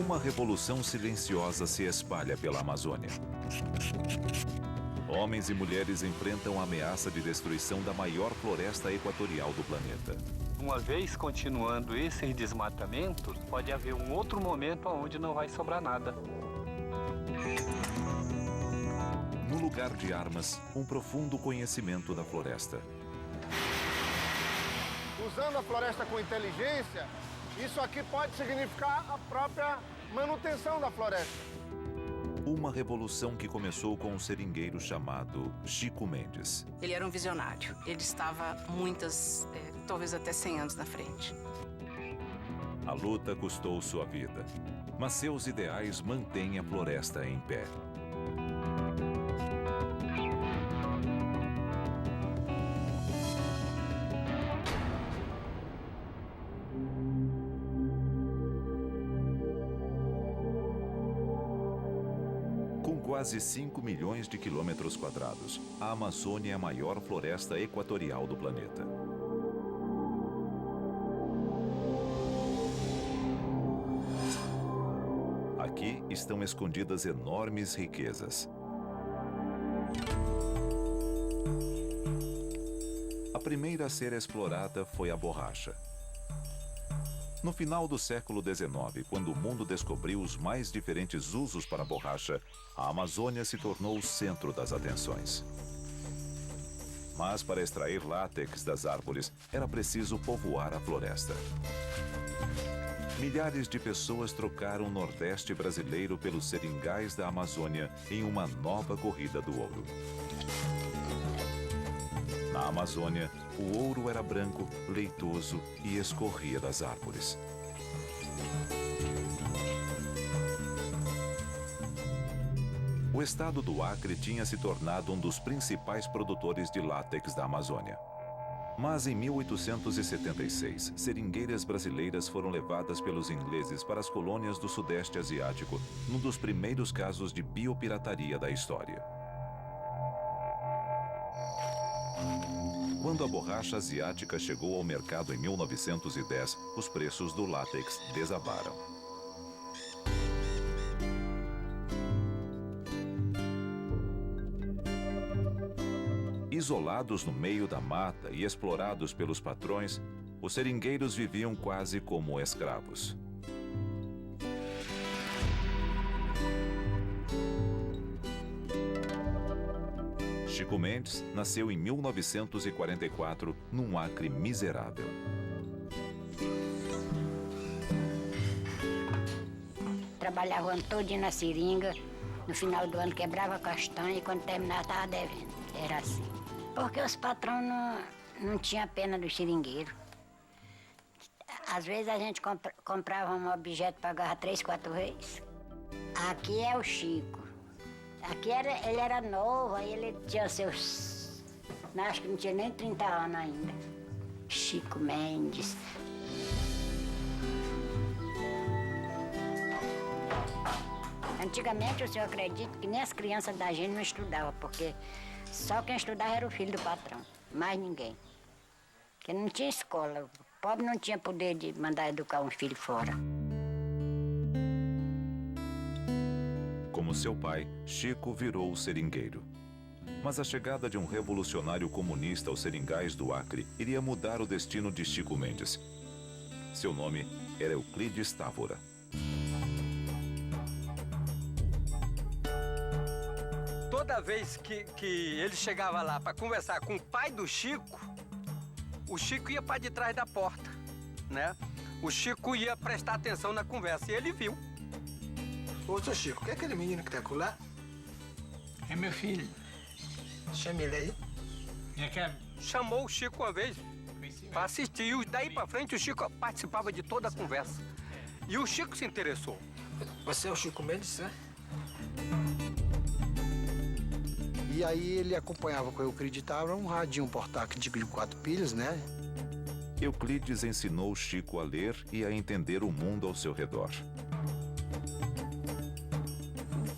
Uma revolução silenciosa se espalha pela Amazônia. Homens e mulheres enfrentam a ameaça de destruição da maior floresta equatorial do planeta. Uma vez continuando esse desmatamento, pode haver um outro momento onde não vai sobrar nada. No lugar de armas, um profundo conhecimento da floresta. Usando a floresta com inteligência, isso aqui pode significar a própria manutenção da floresta. Uma revolução que começou com um seringueiro chamado Chico Mendes. Ele era um visionário. Ele estava talvez até 100 anos na frente. A luta custou sua vida, mas seus ideais mantêm a floresta em pé. Quase 5 milhões de quilômetros quadrados, a Amazônia é a maior floresta equatorial do planeta. Aqui estão escondidas enormes riquezas. A primeira a ser explorada foi a borracha. No final do século XIX, quando o mundo descobriu os mais diferentes usos para a borracha, a Amazônia se tornou o centro das atenções. Mas para extrair látex das árvores, era preciso povoar a floresta. Milhares de pessoas trocaram o Nordeste brasileiro pelos seringais da Amazônia em uma nova corrida do ouro. Na Amazônia, o ouro era branco, leitoso e escorria das árvores. O estado do Acre tinha se tornado um dos principais produtores de látex da Amazônia. Mas em 1876, seringueiras brasileiras foram levadas pelos ingleses para as colônias do Sudeste Asiático, num dos primeiros casos de biopirataria da história. Quando a borracha asiática chegou ao mercado em 1910, os preços do látex desabaram. Isolados no meio da mata e explorados pelos patrões, os seringueiros viviam quase como escravos. Chico Mendes nasceu em 1944, num Acre miserável. Trabalhava o ano todinho na seringa, no final do ano quebrava castanha e quando terminava estava devendo. Era assim. Porque os patrões não tinham pena do seringueiro. Às vezes a gente comprava um objeto e pagava 3, 4 vezes. Aqui é o Chico. Aqui ele era novo, aí ele tinha seus... acho que não tinha nem 30 anos ainda. Chico Mendes. Antigamente, o senhor acredita que nem as crianças da gente não estudavam, porque só quem estudava era o filho do patrão, mais ninguém. Porque não tinha escola, o pobre não tinha poder de mandar educar um filho fora. Como seu pai, Chico virou seringueiro. Mas a chegada de um revolucionário comunista aos seringais do Acre iria mudar o destino de Chico Mendes. Seu nome era Euclides Távora. Toda vez que ele chegava lá para conversar com o pai do Chico, o Chico ia para de trás da porta, né? O Chico ia prestar atenção na conversa e ele viu. Ô, seu Chico, que é aquele menino que tá lá? É meu filho. Chama ele aí. Chamou o Chico uma vez para assistir. E daí para frente o Chico participava de toda a conversa. E o Chico se interessou. Você é o Chico Mendes, né? E aí ele acompanhava com o Euclides Távora um radinho portátil de 4 pilhas, né? Euclides ensinou Chico a ler e a entender o mundo ao seu redor.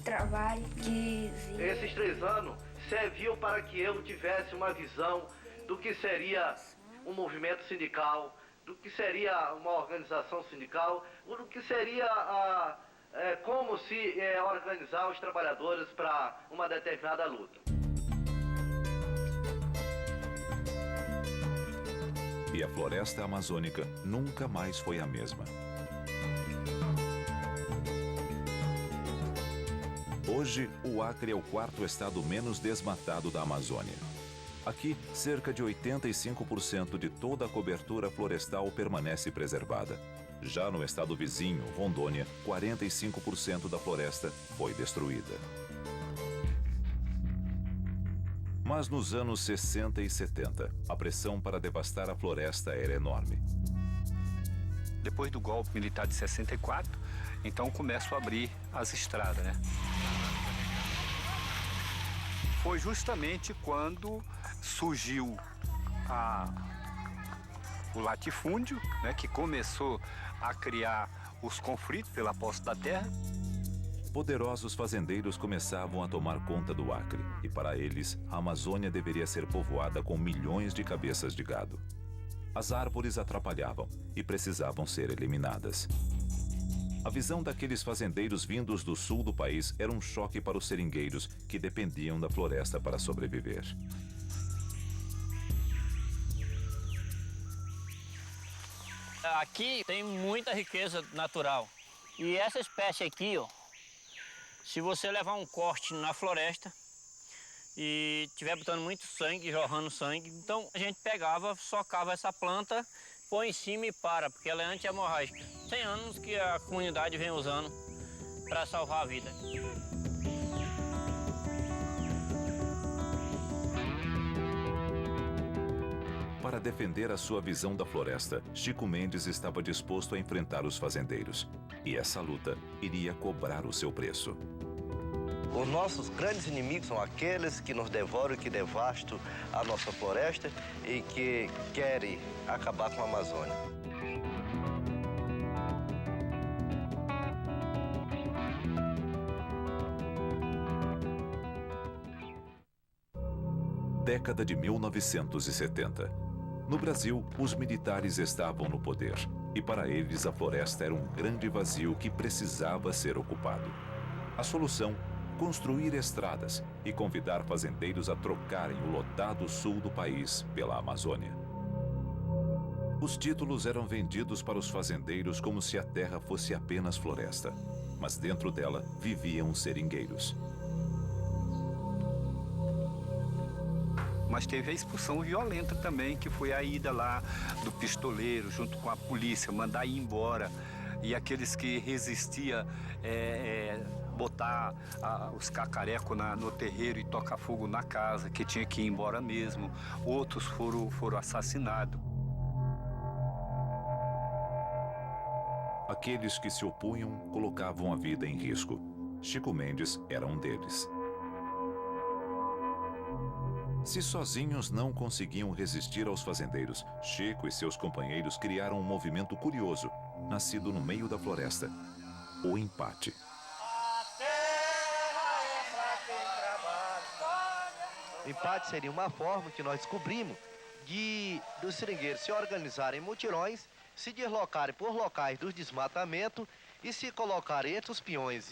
Trabalho de... Esses 3 anos serviu para que eu tivesse uma visão do que seria um movimento sindical, do que seria uma organização sindical, do que seria como se organizar os trabalhadores para uma determinada luta. E a floresta amazônica nunca mais foi a mesma. Hoje, o Acre é o quarto estado menos desmatado da Amazônia. Aqui, cerca de 85% de toda a cobertura florestal permanece preservada. Já no estado vizinho, Rondônia, 45% da floresta foi destruída. Mas nos anos 60 e 70, a pressão para devastar a floresta era enorme. Depois do golpe militar de 64, então começam a abrir as estradas, né? Foi justamente quando surgiu o latifúndio, né, que começou a criar os conflitos pela posse da terra. Poderosos fazendeiros começavam a tomar conta do Acre, e para eles, a Amazônia deveria ser povoada com milhões de cabeças de gado. As árvores atrapalhavam e precisavam ser eliminadas. A visão daqueles fazendeiros vindos do sul do país era um choque para os seringueiros que dependiam da floresta para sobreviver. Aqui tem muita riqueza natural. E essa espécie aqui, ó, se você levar um corte na floresta e estiver botando muito sangue, jorrando sangue, então a gente pegava, socava essa planta, põe em cima e para, porque ela é anti-hemorrágica. Tem anos que a comunidade vem usando para salvar a vida. Para defender a sua visão da floresta, Chico Mendes estava disposto a enfrentar os fazendeiros. E essa luta iria cobrar o seu preço. Os nossos grandes inimigos são aqueles que nos devoram e que devastam a nossa floresta e que querem acabar com a Amazônia. Década de 1970. No Brasil, os militares estavam no poder. E para eles, a floresta era um grande vazio que precisava ser ocupado. A solução: construir estradas e convidar fazendeiros a trocarem o lotado sul do país pela Amazônia. Os títulos eram vendidos para os fazendeiros como se a terra fosse apenas floresta, mas dentro dela viviam os seringueiros. Mas teve a expulsão violenta também, que foi a ida lá do pistoleiro, junto com a polícia, mandar ir embora. E aqueles que resistiam, botar os cacarecos no terreiro e tocar fogo na casa, que tinha que ir embora mesmo. Outros foram assassinados. Aqueles que se opunham colocavam a vida em risco. Chico Mendes era um deles. Se sozinhos não conseguiam resistir aos fazendeiros, Chico e seus companheiros criaram um movimento curioso, nascido no meio da floresta: o empate. O empate seria uma forma que nós descobrimos dos seringueiros se organizarem em mutirões, se deslocarem por locais dos desmatamentos e se colocarem entre os peões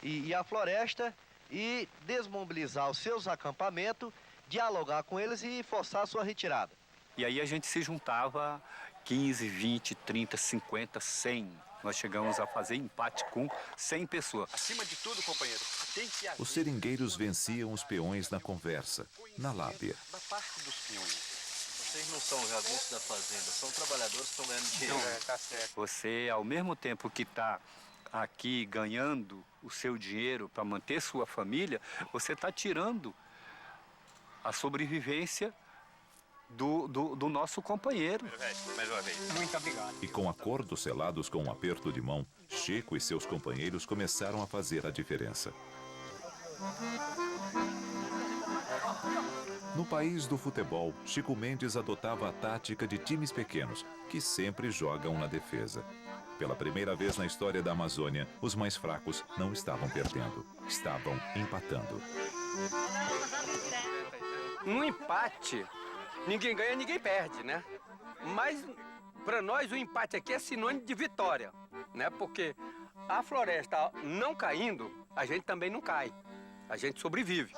e a floresta e desmobilizar os seus acampamentos, dialogar com eles e forçar a sua retirada. E aí a gente se juntava 15, 20, 30, 50, 100. Nós chegamos a fazer empate com 100 pessoas. Acima de tudo, companheiro, tem que haver... Os seringueiros venciam os peões na conversa, na lábia. Da parte dos peões. Vocês não são os adultos da fazenda, são trabalhadores que estão ganhando dinheiro. Tá certo. Você, ao mesmo tempo que está aqui ganhando o seu dinheiro para manter sua família, você está tirando a sobrevivência do nosso companheiro. Mais uma vez. Muito obrigado. E com acordos selados com um aperto de mão, Chico e seus companheiros começaram a fazer a diferença. No país do futebol, Chico Mendes adotava a tática de times pequenos, que sempre jogam na defesa. Pela primeira vez na história da Amazônia, os mais fracos não estavam perdendo, estavam empatando. No empate, ninguém ganha, ninguém perde, né? Mas, para nós, o empate aqui é sinônimo de vitória, né? Porque a floresta não caindo, a gente também não cai. A gente sobrevive.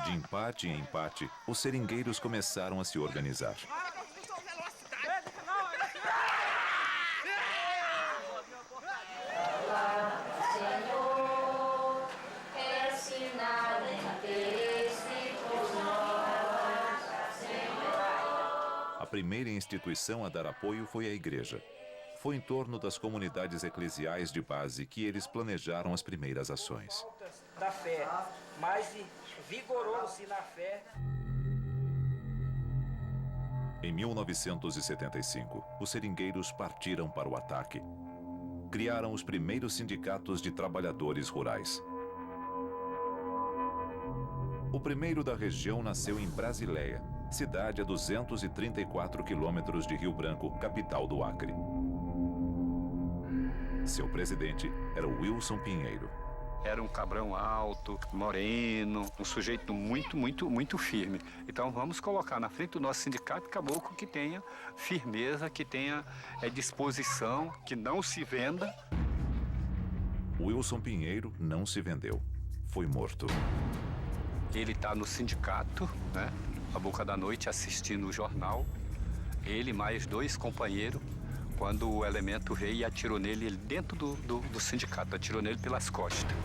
De empate em empate, os seringueiros começaram a se organizar. A primeira instituição a dar apoio foi a igreja. Foi em torno das comunidades eclesiais de base que eles planejaram as primeiras ações. Da fé, mais vigoroso na fé. Em 1975, os seringueiros partiram para o ataque. Criaram os primeiros sindicatos de trabalhadores rurais. O primeiro da região nasceu em Brasileia, cidade a 234 quilômetros de Rio Branco, capital do Acre. Seu presidente era o Wilson Pinheiro. Era um cabrão alto, moreno, um sujeito muito firme. Então vamos colocar na frente do nosso sindicato caboclo que tenha firmeza, que tenha disposição, que não se venda. Wilson Pinheiro não se vendeu. Foi morto. Ele está no sindicato, né, à boca da noite, assistindo o jornal. Ele mais 2 companheiros, quando o elemento veio e atirou nele, ele dentro do sindicato, atirou nele pelas costas.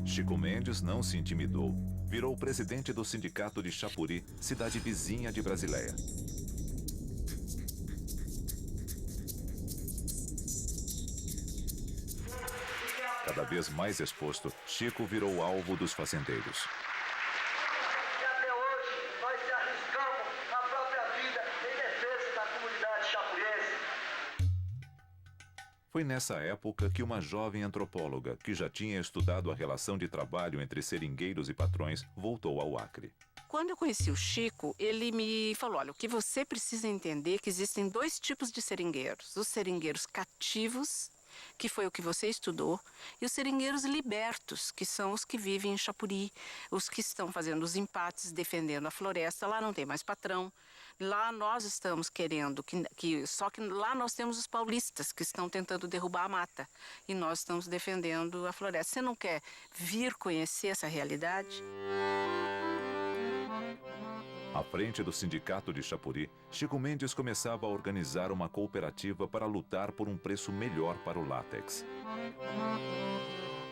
Chico Mendes não se intimidou. Virou presidente do sindicato de Chapuri, cidade vizinha de Brasileia. Cada vez mais exposto, Chico virou alvo dos fazendeiros. E até hoje, nós se arriscamos a própria vida em defesa da comunidade chapurense. Foi nessa época que uma jovem antropóloga, que já tinha estudado a relação de trabalho entre seringueiros e patrões, voltou ao Acre. Quando eu conheci o Chico, ele me falou, olha, o que você precisa entender é que existem 2 tipos de seringueiros. Os seringueiros cativos, que foi o que você estudou, e os seringueiros libertos, que são os que vivem em Chapuri, os que estão fazendo os empates, defendendo a floresta. Lá não tem mais patrão. Lá nós estamos querendo, só que lá nós temos os paulistas que estão tentando derrubar a mata. E nós estamos defendendo a floresta. Você não quer vir conhecer essa realidade? À frente do sindicato de Chapuri, Chico Mendes começava a organizar uma cooperativa para lutar por um preço melhor para o látex.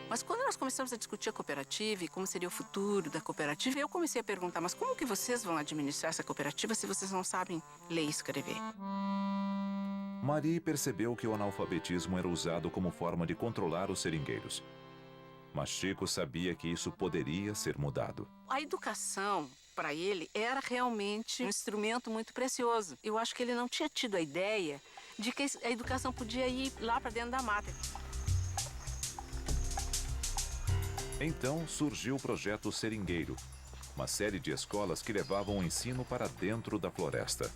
Mas quando nós começamos a discutir a cooperativa e como seria o futuro da cooperativa, eu comecei a perguntar, mas como que vocês vão administrar essa cooperativa se vocês não sabem ler e escrever? Marie percebeu que o analfabetismo era usado como forma de controlar os seringueiros. Mas Chico sabia que isso poderia ser mudado. A educação, para ele, era realmente um instrumento muito precioso. Eu acho que ele não tinha tido a ideia de que a educação podia ir lá para dentro da mata. Então surgiu o projeto Seringueiro, uma série de escolas que levavam o ensino para dentro da floresta.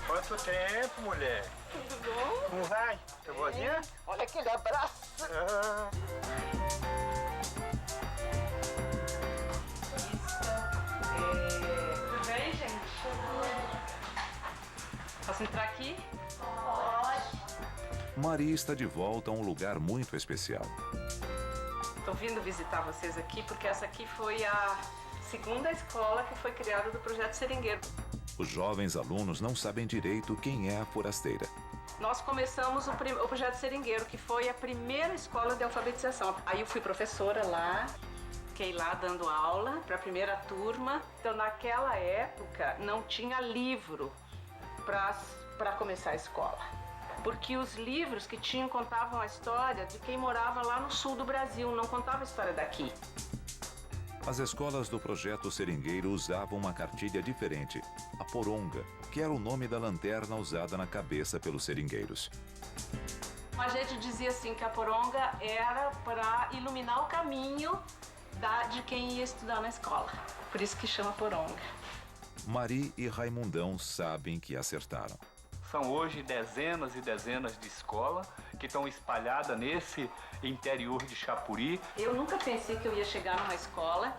Quanto tempo, mulher? Tudo bom? Como vai? Tá boazinha? Olha aquele abraço. Tudo bem, gente? Posso entrar aqui? Pode. Maria está de volta a um lugar muito especial. Estou vindo visitar vocês aqui porque essa aqui foi a segunda escola que foi criada do Projeto Seringueiro. Os jovens alunos não sabem direito quem é a forasteira. Nós começamos o Projeto Seringueiro, que foi a primeira escola de alfabetização. Aí eu fui professora lá, fiquei lá dando aula para a primeira turma. Então, naquela época, não tinha livro para começar a escola. Porque os livros que tinham contavam a história de quem morava lá no sul do Brasil, não contava a história daqui. As escolas do Projeto Seringueiro usavam uma cartilha diferente, a poronga, que era o nome da lanterna usada na cabeça pelos seringueiros. A gente dizia assim que a poronga era para iluminar o caminho de quem ia estudar na escola. Por isso que chama poronga. Marie e Raimundão sabem que acertaram. São hoje dezenas e dezenas de escolas que estão espalhadas nesse interior de Chapuri. Eu nunca pensei que eu ia chegar numa escola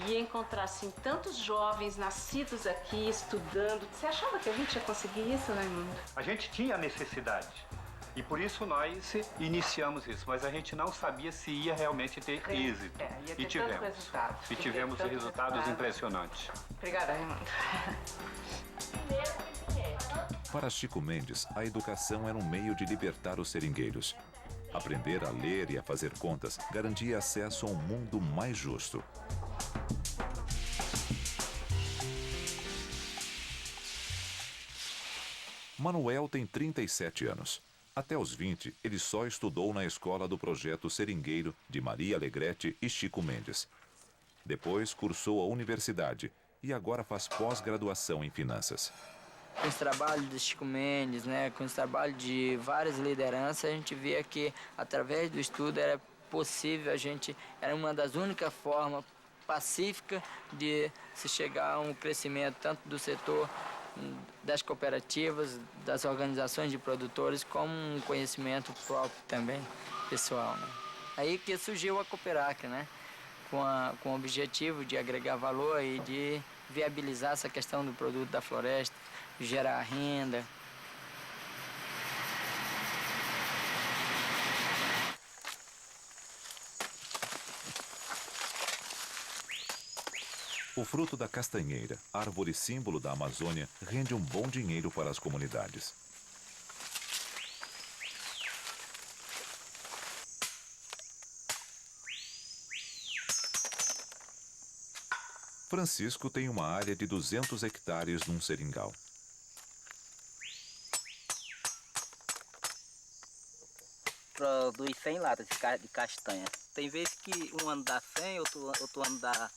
e encontrar assim tantos jovens nascidos aqui, estudando. Você achava que a gente ia conseguir isso, Raimundo? A gente tinha necessidade. E por isso nós iniciamos isso, mas a gente não sabia se ia realmente ter êxito. Ia ter E tivemos. resultado. E tivemos resultados impressionantes. Obrigada, Raimundo. Para Chico Mendes, a educação era um meio de libertar os seringueiros. Aprender a ler e a fazer contas garantia acesso a um mundo mais justo. Manuel tem 37 anos. Até os 20, ele só estudou na escola do projeto Seringueiro de Maria Alegrete e Chico Mendes. Depois cursou a universidade e agora faz pós-graduação em finanças. Com os trabalhos do Chico Mendes, né, com os trabalhos de várias lideranças, a gente via que através do estudo era possível, era uma das únicas formas pacíficas de se chegar a um crescimento tanto do setor das cooperativas, das organizações de produtores, como um conhecimento próprio também, pessoal, né? Aí que surgiu a Cooperacre, né? Com o objetivo de agregar valor e de viabilizar essa questão do produto da floresta, gerar renda. O fruto da castanheira, árvore símbolo da Amazônia, rende um bom dinheiro para as comunidades. Francisco tem uma área de 200 hectares num seringal. Produz 100 latas de castanha. Tem vezes que um ano dá 100, outro ano dá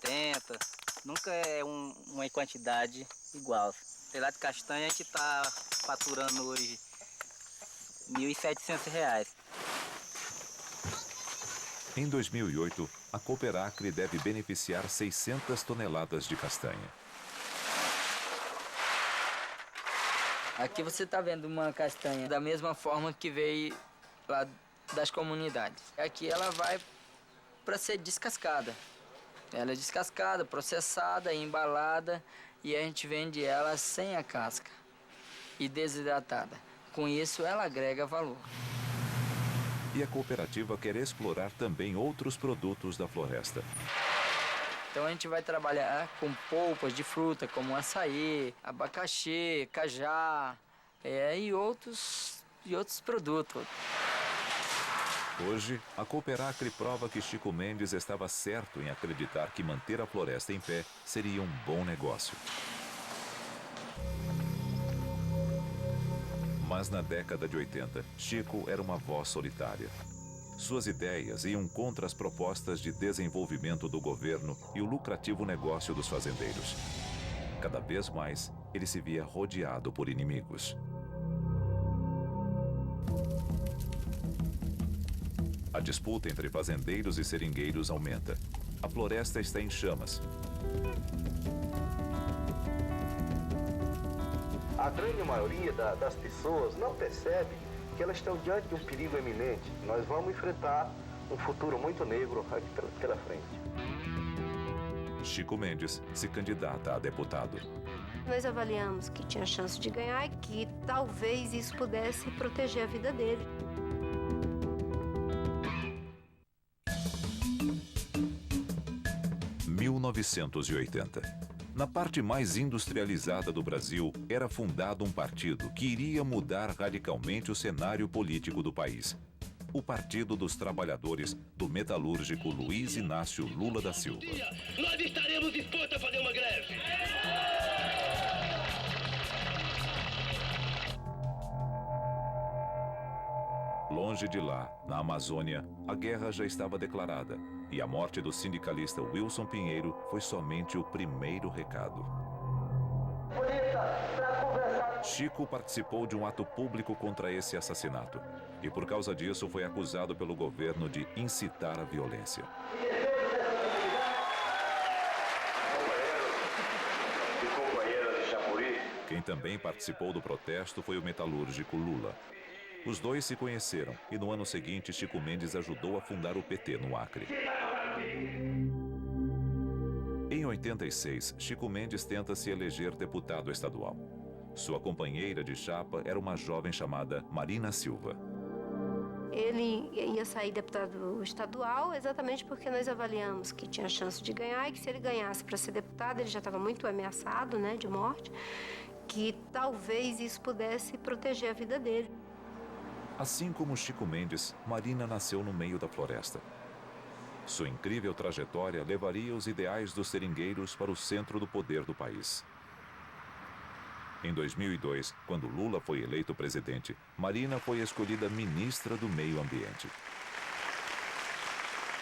80. Nunca é uma quantidade igual. Tem lata de castanha, a gente está faturando hoje R$ 1.700. Em 2008, a Cooperacre deve beneficiar 600 toneladas de castanha. Aqui você está vendo uma castanha da mesma forma que veio lá das comunidades. Aqui ela vai para ser descascada. Ela é descascada, processada, embalada e a gente vende ela sem a casca e desidratada. Com isso ela agrega valor. E a cooperativa quer explorar também outros produtos da floresta. Então a gente vai trabalhar com polpas de fruta, como açaí, abacaxi, cajá e outros produtos. Hoje, a Cooperacre prova que Chico Mendes estava certo em acreditar que manter a floresta em pé seria um bom negócio. Mas na década de 80, Chico era uma voz solitária. Suas ideias iam contra as propostas de desenvolvimento do governo e o lucrativo negócio dos fazendeiros. Cada vez mais, ele se via rodeado por inimigos. A disputa entre fazendeiros e seringueiros aumenta. A floresta está em chamas. A grande maioria das pessoas não percebe que elas estão diante de um perigo eminente. Nós vamos enfrentar um futuro muito negro aqui pela frente. Chico Mendes se candidata a deputado. Nós avaliamos que tinha chance de ganhar e que talvez isso pudesse proteger a vida dele. Em 1980. Na parte mais industrializada do Brasil, era fundado um partido que iria mudar radicalmente o cenário político do país. O Partido dos Trabalhadores do metalúrgico Luiz Inácio Lula da Silva. Nós estaremos dispostos a fazer uma greve. Longe de lá, na Amazônia, a guerra já estava declarada e a morte do sindicalista Wilson Pinheiro foi somente o primeiro recado. Chico participou de um ato público contra esse assassinato e por causa disso foi acusado pelo governo de incitar a violência. Quem também participou do protesto foi o metalúrgico Lula. Os dois se conheceram e no ano seguinte Chico Mendes ajudou a fundar o PT no Acre. Em 86, Chico Mendes tenta se eleger deputado estadual. Sua companheira de chapa era uma jovem chamada Marina Silva. Ele ia sair deputado estadual exatamente porque nós avaliamos que tinha chance de ganhar e que se ele ganhasse para ser deputado, ele já estava muito ameaçado, né, de morte, que talvez isso pudesse proteger a vida dele. Assim como Chico Mendes, Marina nasceu no meio da floresta. Sua incrível trajetória levaria os ideais dos seringueiros para o centro do poder do país. Em 2002, quando Lula foi eleito presidente, Marina foi escolhida ministra do Meio Ambiente.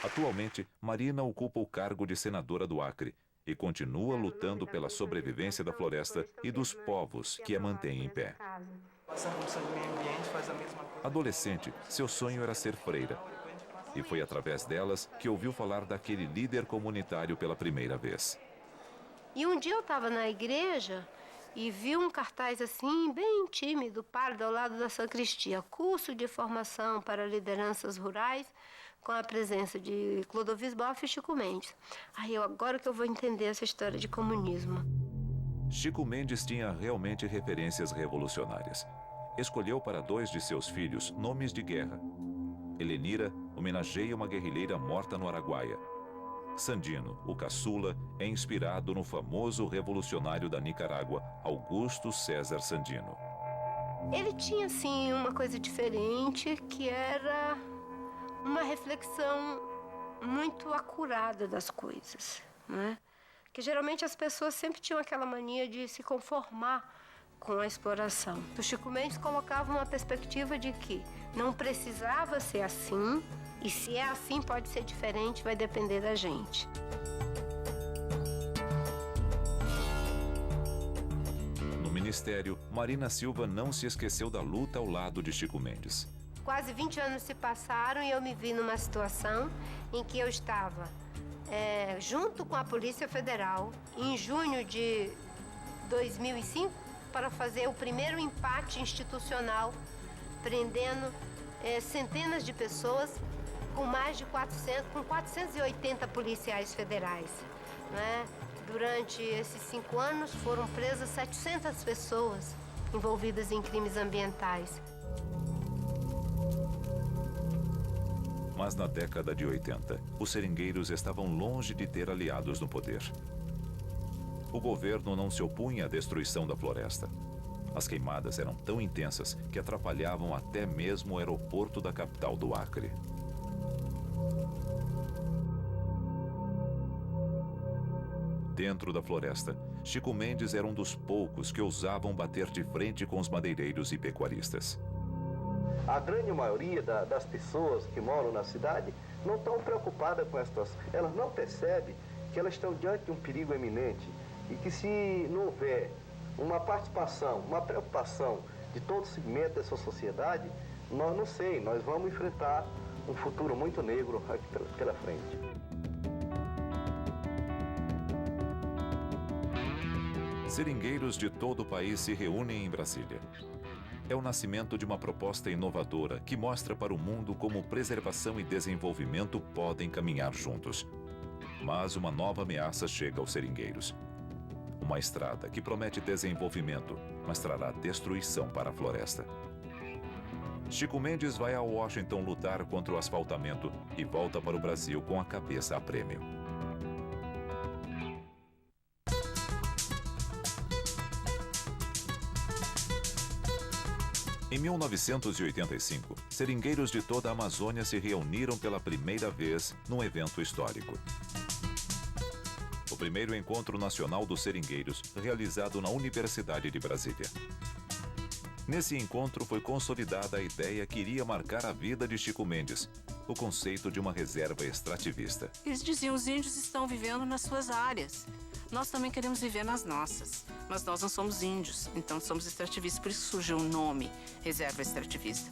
Atualmente, Marina ocupa o cargo de senadora do Acre e continua lutando pela sobrevivência da floresta e dos povos que a mantêm em pé. Adolescente, seu sonho era ser freira. E foi através delas que ouviu falar daquele líder comunitário pela primeira vez. E um dia eu estava na igreja e vi um cartaz assim, bem tímido, pálido, ao lado da sacristia. Curso de formação para lideranças rurais, com a presença de Clodovis Boff e Chico Mendes. Aí agora que eu vou entender essa história de comunismo. Chico Mendes tinha realmente referências revolucionárias. Escolheu para 2 de seus filhos nomes de guerra. Helenira homenageia uma guerrilheira morta no Araguaia. Sandino, o caçula, é inspirado no famoso revolucionário da Nicarágua, Augusto César Sandino. Ele tinha, assim, uma coisa diferente, que era uma reflexão muito acurada das coisas, né? Que geralmente as pessoas sempre tinham aquela mania de se conformar com a exploração. O Chico Mendes colocava uma perspectiva de que não precisava ser assim, e se é assim pode ser diferente, vai depender da gente. No ministério, Marina Silva não se esqueceu da luta ao lado de Chico Mendes. Quase 20 anos se passaram e eu me vi numa situação em que eu estava junto com a Polícia Federal, em junho de 2005, para fazer o primeiro empate institucional, prendendo centenas de pessoas, com mais de 480 policiais federais, né? Durante esses 5 anos foram presas 700 pessoas envolvidas em crimes ambientais. Mas na década de 80, os seringueiros estavam longe de ter aliados no poder. O governo não se opunha à destruição da floresta. As queimadas eram tão intensas que atrapalhavam até mesmo o aeroporto da capital do Acre. Dentro da floresta, Chico Mendes era um dos poucos que ousavam bater de frente com os madeireiros e pecuaristas. A grande maioria das pessoas que moram na cidade não estão preocupadas com essa situação. Elas não percebem que elas estão diante de um perigo eminente e que se não houver uma participação, uma preocupação de todo o segmento dessa sociedade, nós vamos enfrentar um futuro muito negro aqui pela frente. Seringueiros de todo o país se reúnem em Brasília. É o nascimento de uma proposta inovadora que mostra para o mundo como preservação e desenvolvimento podem caminhar juntos. Mas uma nova ameaça chega aos seringueiros. Uma estrada que promete desenvolvimento, mas trará destruição para a floresta. Chico Mendes vai a Washington lutar contra o asfaltamento e volta para o Brasil com a cabeça a prêmio. Em 1985, seringueiros de toda a Amazônia se reuniram pela primeira vez num evento histórico. O primeiro encontro nacional dos seringueiros, realizado na Universidade de Brasília. Nesse encontro foi consolidada a ideia que iria marcar a vida de Chico Mendes, o conceito de uma reserva extrativista. Eles diziam, os índios estão vivendo nas suas áreas. Nós também queremos viver nas nossas, mas nós não somos índios, então somos extrativistas, por isso surgiu o nome Reserva Extrativista.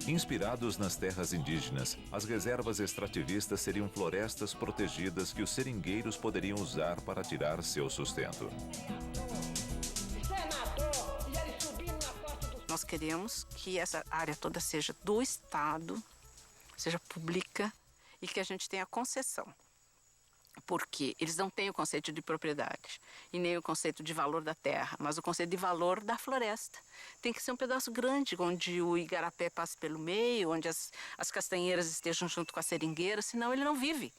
Inspirados nas terras indígenas, as reservas extrativistas seriam florestas protegidas que os seringueiros poderiam usar para tirar seu sustento. Nós queremos que essa área toda seja do Estado, seja pública e que a gente tenha concessão. Porque eles não têm o conceito de propriedade e nem o conceito de valor da terra, mas o conceito de valor da floresta. Tem que ser um pedaço grande, onde o igarapé passe pelo meio, onde as castanheiras estejam junto com a seringueira, senão ele não vive.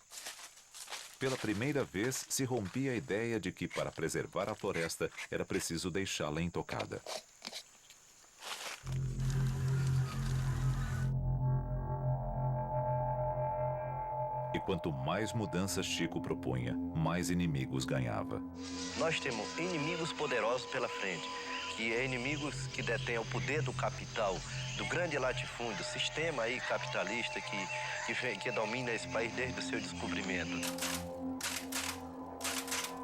Pela primeira vez, se rompia a ideia de que, para preservar a floresta, era preciso deixá-la intocada. E quanto mais mudanças Chico propunha, mais inimigos ganhava. Nós temos inimigos poderosos pela frente, que é inimigos que detêm o poder do capital, do grande latifúndio, do sistema aí capitalista que domina esse país desde o seu descobrimento.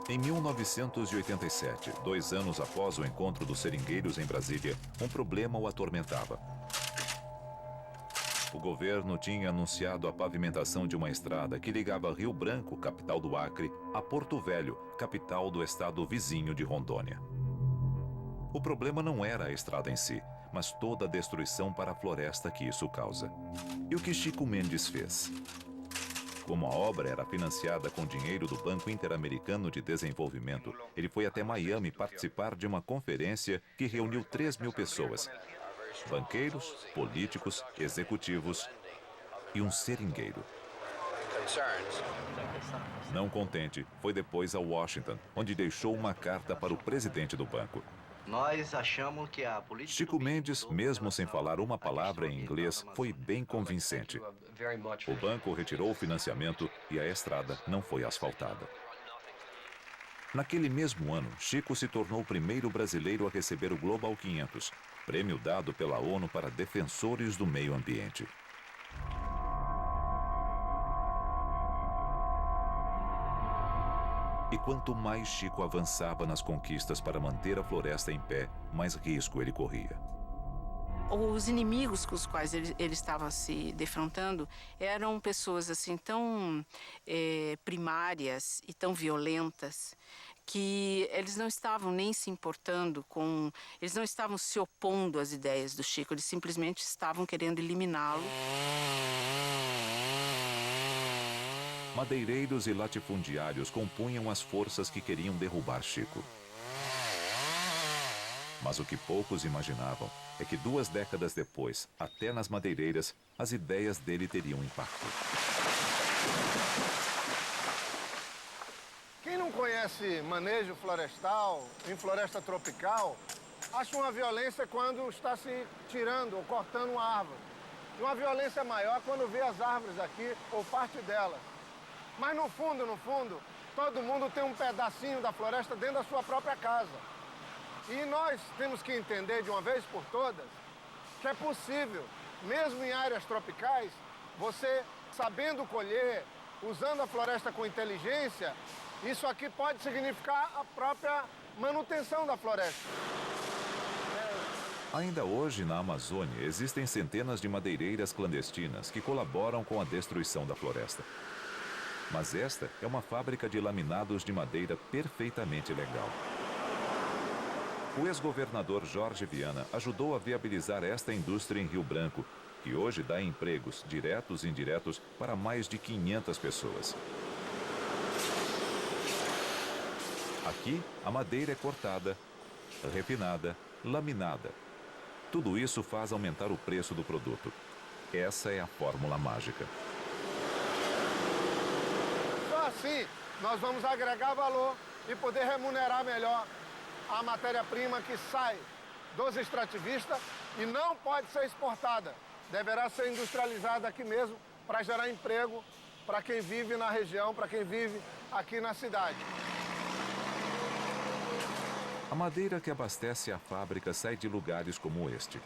Em 1987, 2 anos após o encontro dos seringueiros em Brasília, um problema o atormentava. O governo tinha anunciado a pavimentação de uma estrada que ligava Rio Branco, capital do Acre, a Porto Velho, capital do estado vizinho de Rondônia. O problema não era a estrada em si, mas toda a destruição para a floresta que isso causa. E o que Chico Mendes fez? Como a obra era financiada com dinheiro do Banco Interamericano de Desenvolvimento, ele foi até Miami participar de uma conferência que reuniu 3.000 pessoas. Banqueiros, políticos, executivos e um seringueiro. Não contente, foi depois a Washington, onde deixou uma carta para o presidente do banco. Nós achamos que a política... Chico Mendes, mesmo sem falar uma palavra em inglês, foi bem convincente. O banco retirou o financiamento e a estrada não foi asfaltada. Naquele mesmo ano, Chico se tornou o primeiro brasileiro a receber o Global 500, prêmio dado pela ONU para defensores do meio ambiente. E quanto mais Chico avançava nas conquistas para manter a floresta em pé, mais risco ele corria. Os inimigos com os quais ele estava se defrontando eram pessoas assim tão primárias e tão violentas que eles não estavam nem se importando com... Eles não estavam se opondo às ideias do Chico, eles simplesmente estavam querendo eliminá-lo. Madeireiros e latifundiários compunham as forças que queriam derrubar Chico. Mas o que poucos imaginavam é que 2 décadas depois, até nas madeireiras, as ideias dele teriam impacto. Quem não conhece manejo florestal, em floresta tropical, acha uma violência quando está se tirando ou cortando uma árvore. E uma violência maior quando vê as árvores aqui ou parte delas. Mas no fundo, todo mundo tem um pedacinho da floresta dentro da sua própria casa. E nós temos que entender de uma vez por todas que é possível, mesmo em áreas tropicais, você sabendo colher, usando a floresta com inteligência, isso aqui pode significar a própria manutenção da floresta. Ainda hoje, na Amazônia, existem centenas de madeireiras clandestinas que colaboram com a destruição da floresta. Mas esta é uma fábrica de laminados de madeira perfeitamente legal. O ex-governador Jorge Viana ajudou a viabilizar esta indústria em Rio Branco, que hoje dá empregos, diretos e indiretos, para mais de 500 pessoas. Aqui, a madeira é cortada, refinada, laminada. Tudo isso faz aumentar o preço do produto. Essa é a fórmula mágica. Só assim nós vamos agregar valor e poder remunerar melhor a matéria-prima que sai dos extrativistas e não pode ser exportada. Deverá ser industrializada aqui mesmo para gerar emprego para quem vive na região, para quem vive aqui na cidade. A madeira que abastece a fábrica sai de lugares como este.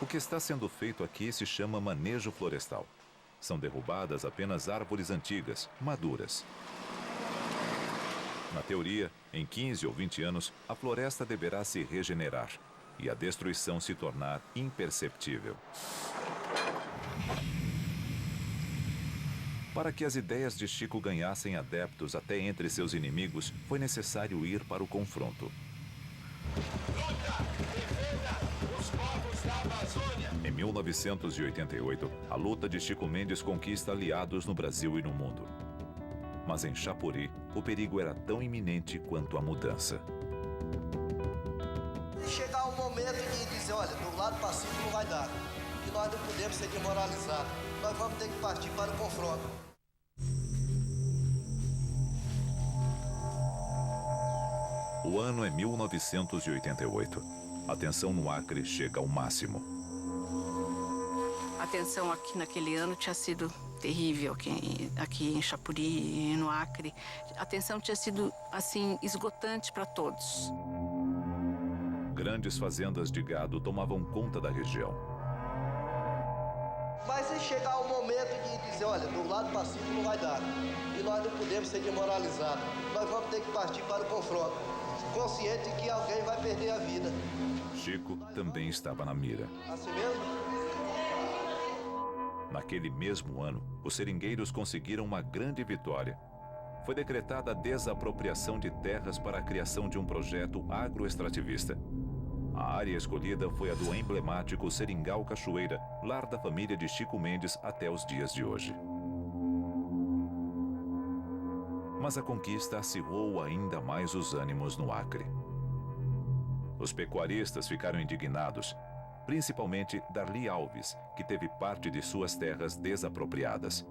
O que está sendo feito aqui se chama manejo florestal. São derrubadas apenas árvores antigas, maduras. Na teoria, em 15 ou 20 anos, a floresta deverá se regenerar e a destruição se tornar imperceptível. Para que as ideias de Chico ganhassem adeptos até entre seus inimigos, foi necessário ir para o confronto. Em 1988, a luta de Chico Mendes conquista aliados no Brasil e no mundo. Mas em Chapuri, o perigo era tão iminente quanto a mudança. E chegar o momento de dizer, olha, do lado pacífico não vai dar. E nós não podemos ser desmoralizados. Nós vamos ter que partir para o confronto. O ano é 1988. A tensão no Acre chega ao máximo. A tensão aqui naquele ano tinha sido terrível, aqui em Chapuri e no Acre. A tensão tinha sido, assim, esgotante para todos. Grandes fazendas de gado tomavam conta da região. Vai se chegar o momento de dizer, olha, do lado pacífico não vai dar. E nós não podemos ser desmoralizados. Nós vamos ter que partir para o confronto, consciente que alguém vai perder a vida. Chico também estava na mira. Assim mesmo? Naquele mesmo ano, os seringueiros conseguiram uma grande vitória. Foi decretada a desapropriação de terras para a criação de um projeto agroextrativista. A área escolhida foi a do emblemático Seringal Cachoeira, lar da família de Chico Mendes até os dias de hoje. Mas a conquista acirrou ainda mais os ânimos no Acre. Os pecuaristas ficaram indignados, principalmente Darli Alves, que teve parte de suas terras desapropriadas.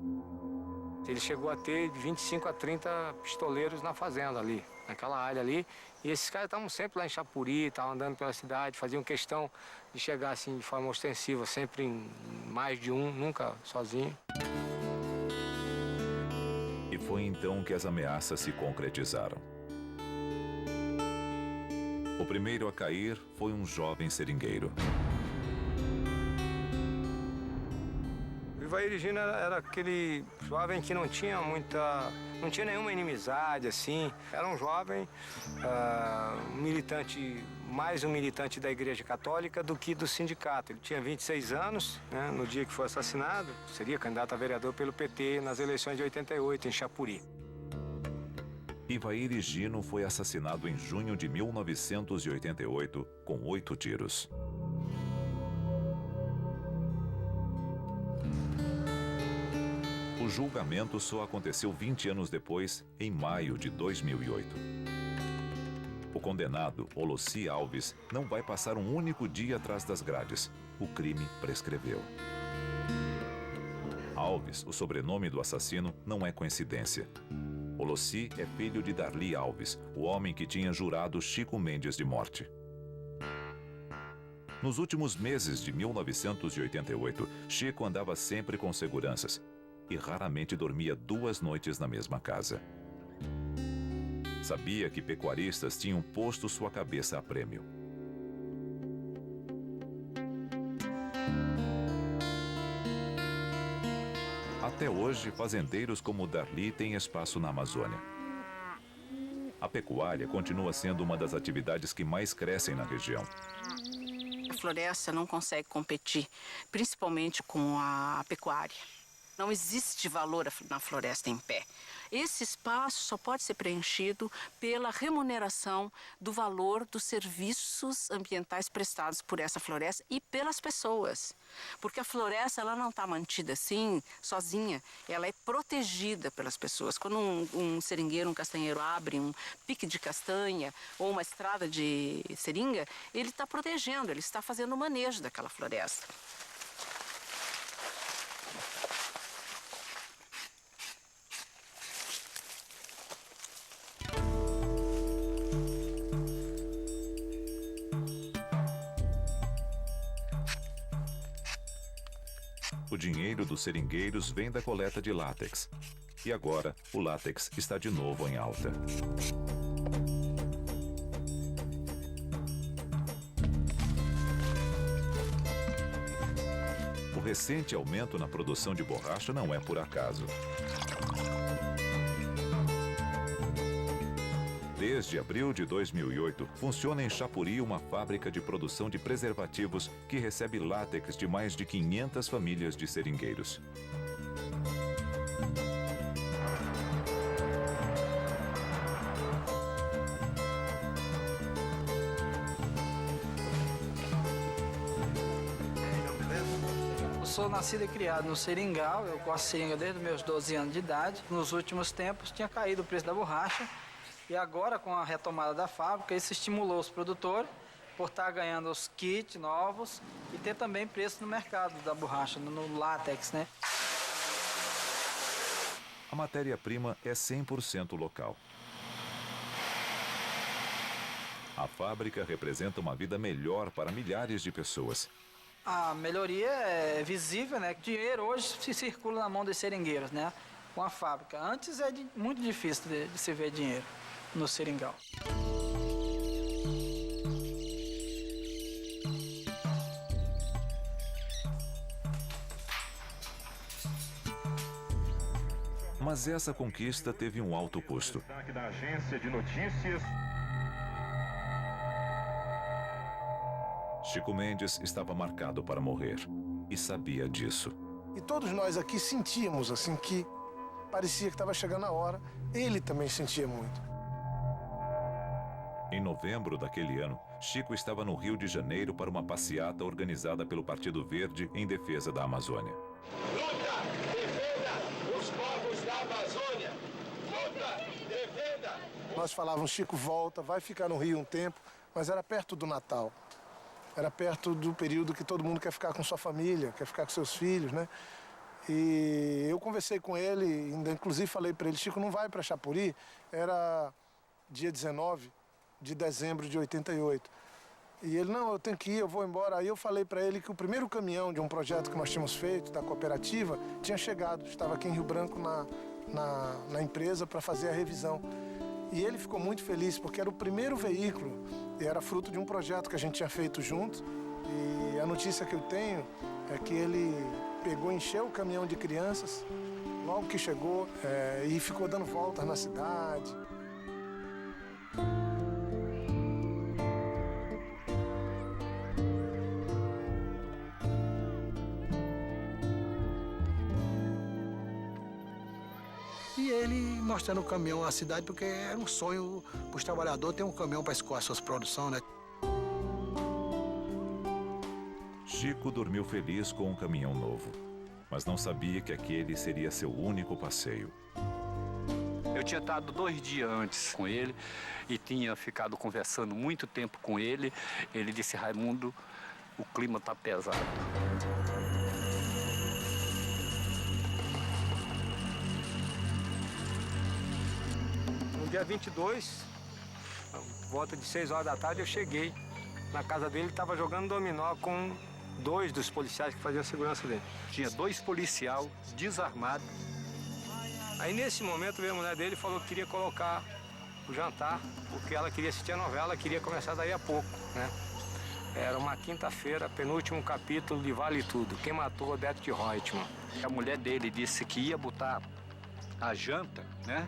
Ele chegou a ter de 25 a 30 pistoleiros na fazenda ali, naquela área ali. E esses caras estavam sempre lá em Chapuri, estavam andando pela cidade, faziam questão de chegar assim de forma ostensiva, sempre em mais de um, nunca sozinho. E foi então que as ameaças se concretizaram. O primeiro a cair foi um jovem seringueiro. O Ivair Gino era aquele jovem que não tinha nenhuma inimizade, assim. Era um jovem, militante, mais um militante da Igreja Católica do que do sindicato. Ele tinha 26 anos, né, no dia que foi assassinado. Seria candidato a vereador pelo PT nas eleições de 88, em Chapuri. Ivair Gino foi assassinado em junho de 1988 com 8 tiros. O julgamento só aconteceu 20 anos depois, em maio de 2008. O condenado, Olossi Alves, não vai passar um único dia atrás das grades. O crime prescreveu. Alves, o sobrenome do assassino, não é coincidência. Olossi é filho de Darli Alves, o homem que tinha jurado Chico Mendes de morte. Nos últimos meses de 1988, Chico andava sempre com seguranças e raramente dormia 2 noites na mesma casa. Sabia que pecuaristas tinham posto sua cabeça a prêmio. Até hoje, fazendeiros como Darli têm espaço na Amazônia. A pecuária continua sendo uma das atividades que mais crescem na região. A floresta não consegue competir, principalmente com a pecuária. Não existe valor na floresta em pé. Esse espaço só pode ser preenchido pela remuneração do valor dos serviços ambientais prestados por essa floresta e pelas pessoas. Porque a floresta ela não está mantida assim, sozinha, ela é protegida pelas pessoas. Quando um seringueiro, um castanheiro abre um pique de castanha ou uma estrada de seringa, ele está protegendo, ele está fazendo o manejo daquela floresta. O dinheiro dos seringueiros vem da coleta de látex. E agora, o látex está de novo em alta. O recente aumento na produção de borracha não é por acaso. Desde abril de 2008, funciona em Chapuri uma fábrica de produção de preservativos que recebe látex de mais de 500 famílias de seringueiros. Os sou nascido e criado no seringal, eu gosto de seringa desde os meus 12 anos de idade. Nos últimos tempos tinha caído o preço da borracha e agora com a retomada da fábrica isso estimulou os produtores por estar ganhando os kits novos e ter também preço no mercado da borracha, no látex, né? A matéria-prima é 100% local. A fábrica representa uma vida melhor para milhares de pessoas. A melhoria é visível, né? Dinheiro hoje se circula na mão dos seringueiros, né? Com a fábrica. Antes é muito difícil de se ver dinheiro no seringal. Mas essa conquista teve um alto custo. Destaque da agência de notícias. Chico Mendes estava marcado para morrer e sabia disso. E todos nós aqui sentíamos assim que parecia que estava chegando a hora. Ele também sentia muito. Em novembro daquele ano, Chico estava no Rio de Janeiro para uma passeata organizada pelo Partido Verde em defesa da Amazônia. Luta, defenda os povos da Amazônia. Luta, defenda. Nós falávamos, Chico, volta, vai ficar no Rio um tempo, mas era perto do Natal. Era perto do período que todo mundo quer ficar com sua família, quer ficar com seus filhos, né? E eu conversei com ele, ainda inclusive falei para ele, Chico, não vai para Chapuri? Era dia 19 de dezembro de 88. E ele, não, eu tenho que ir, eu vou embora. Aí eu falei para ele que o primeiro caminhão de um projeto que nós tínhamos feito, da cooperativa, tinha chegado. Estava aqui em Rio Branco na empresa para fazer a revisão. E ele ficou muito feliz, porque era o primeiro veículo, e era fruto de um projeto que a gente tinha feito junto. E a notícia que eu tenho é que ele pegou, encheu o caminhão de crianças, logo que chegou, e ficou dando voltas na cidade. E ele mostrando o caminhão à cidade, porque era um sonho para os trabalhadores ter um caminhão para escoar suas produções, né? Chico dormiu feliz com um caminhão novo, mas não sabia que aquele seria seu único passeio. Eu tinha estado 2 dias antes com ele e tinha ficado conversando muito tempo com ele. Ele disse, Raimundo, o clima está pesado. No dia 22, volta de 6 horas da tarde, eu cheguei na casa dele, ele estava jogando dominó com 2 dos policiais que faziam a segurança dele. Tinha 2 policiais desarmados. Aí nesse momento veio a mulher dele e falou que queria colocar o jantar, porque ela queria assistir a novela, queria começar daí a pouco, né? Era uma quinta-feira, penúltimo capítulo de Vale Tudo, Quem Matou Odete de Reutemann. A mulher dele disse que ia botar a janta, né?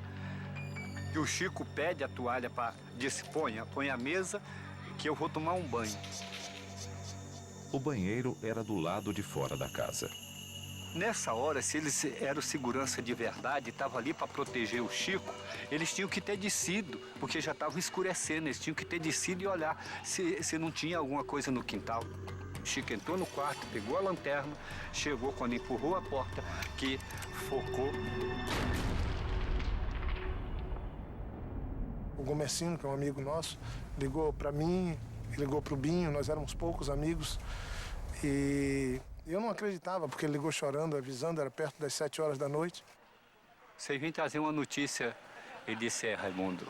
Que o Chico pede a toalha para... Disse, põe a mesa que eu vou tomar um banho. O banheiro era do lado de fora da casa. Nessa hora, se eles eram segurança de verdade, estavam ali para proteger o Chico, eles tinham que ter descido, porque já estava escurecendo, eles tinham que ter descido e olhar se não tinha alguma coisa no quintal. O Chico entrou no quarto, pegou a lanterna, chegou quando empurrou a porta, que focou. O Gomercino, que é um amigo nosso, ligou para mim, ligou para o Binho, nós éramos poucos amigos. E eu não acreditava, porque ele ligou chorando, avisando, era perto das 7 horas da noite. Vocês vêm trazer uma notícia, ele disse, Raimundo,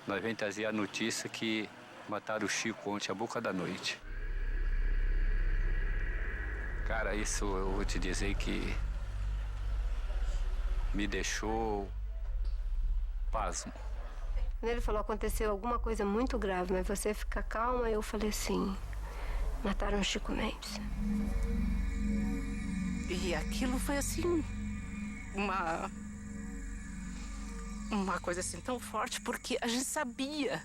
nós vem trazer a notícia que mataram o Chico ontem, à boca da noite. Cara, isso eu vou te dizer que me deixou pasmo. Ele falou, aconteceu alguma coisa muito grave, mas você fica calma. Eu falei assim, mataram o Chico Mendes. E aquilo foi assim, uma coisa assim tão forte, porque a gente sabia.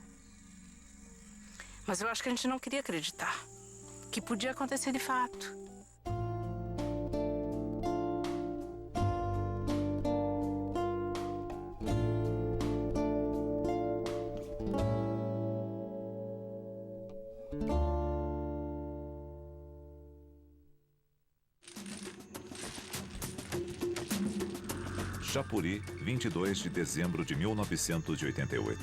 Mas eu acho que a gente não queria acreditar que podia acontecer de fato. Chapuri, 22 de dezembro de 1988.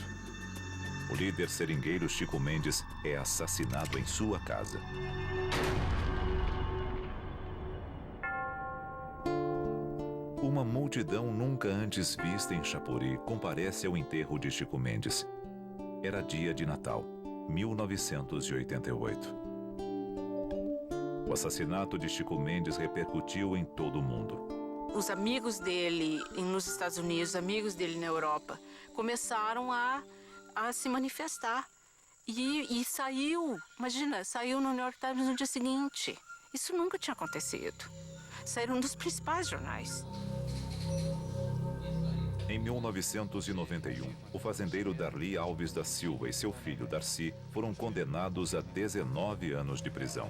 O líder seringueiro Chico Mendes é assassinado em sua casa. Uma multidão nunca antes vista em Chapuri comparece ao enterro de Chico Mendes. Era dia de Natal, 1988. O assassinato de Chico Mendes repercutiu em todo o mundo. Os amigos dele nos Estados Unidos, amigos dele na Europa, começaram a se manifestar. E saiu, imagina, saiu no New York Times no dia seguinte. Isso nunca tinha acontecido. Saíram dos principais jornais. Em 1991, o fazendeiro Darli Alves da Silva e seu filho Darcy foram condenados a 19 anos de prisão.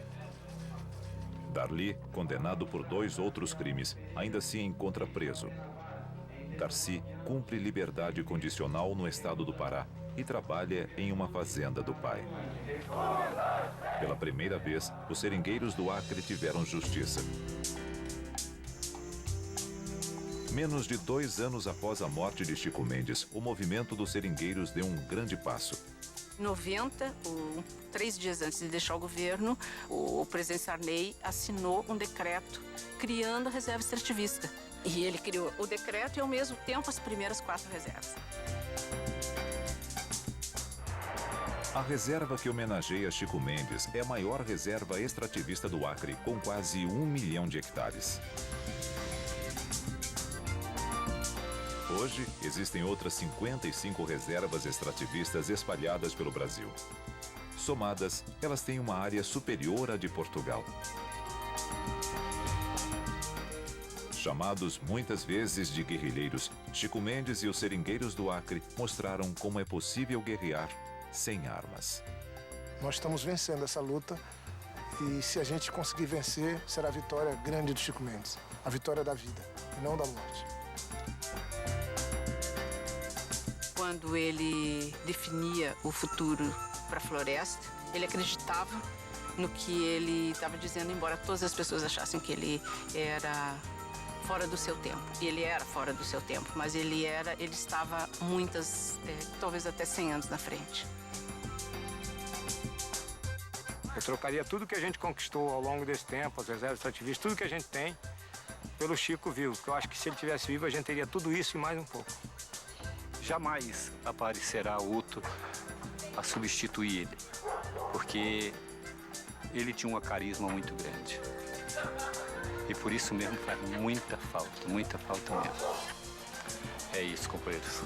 Darli, condenado por 2 outros crimes, ainda se encontra preso. Darcy cumpre liberdade condicional no estado do Pará e trabalha em uma fazenda do pai. Pela primeira vez, os seringueiros do Acre tiveram justiça. Menos de 2 anos após a morte de Chico Mendes, o movimento dos seringueiros deu um grande passo. Em 90, 3 dias antes de deixar o governo, o presidente Sarney assinou um decreto criando a reserva extrativista. E ele criou o decreto e, ao mesmo tempo, as primeiras 4 reservas. A reserva que homenageia Chico Mendes é a maior reserva extrativista do Acre, com quase 1 milhão de hectares. Hoje, existem outras 55 reservas extrativistas espalhadas pelo Brasil. Somadas, elas têm uma área superior à de Portugal. Chamados muitas vezes de guerrilheiros, Chico Mendes e os seringueiros do Acre mostraram como é possível guerrear sem armas. Nós estamos vencendo essa luta e se a gente conseguir vencer, será a vitória grande do Chico Mendes. A vitória da vida, e não da morte. Quando ele definia o futuro para a floresta, ele acreditava no que ele estava dizendo, embora todas as pessoas achassem que ele era fora do seu tempo. E ele era fora do seu tempo, mas ele estava talvez até 100 anos na frente. Eu trocaria tudo que a gente conquistou ao longo desse tempo, as reservas extrativistas, tudo que a gente tem, pelo Chico vivo. Porque eu acho que se ele estivesse vivo, a gente teria tudo isso e mais um pouco. Jamais aparecerá outro a substituir ele, porque ele tinha uma carisma muito grande. E por isso mesmo faz muita falta mesmo. É isso, companheiros.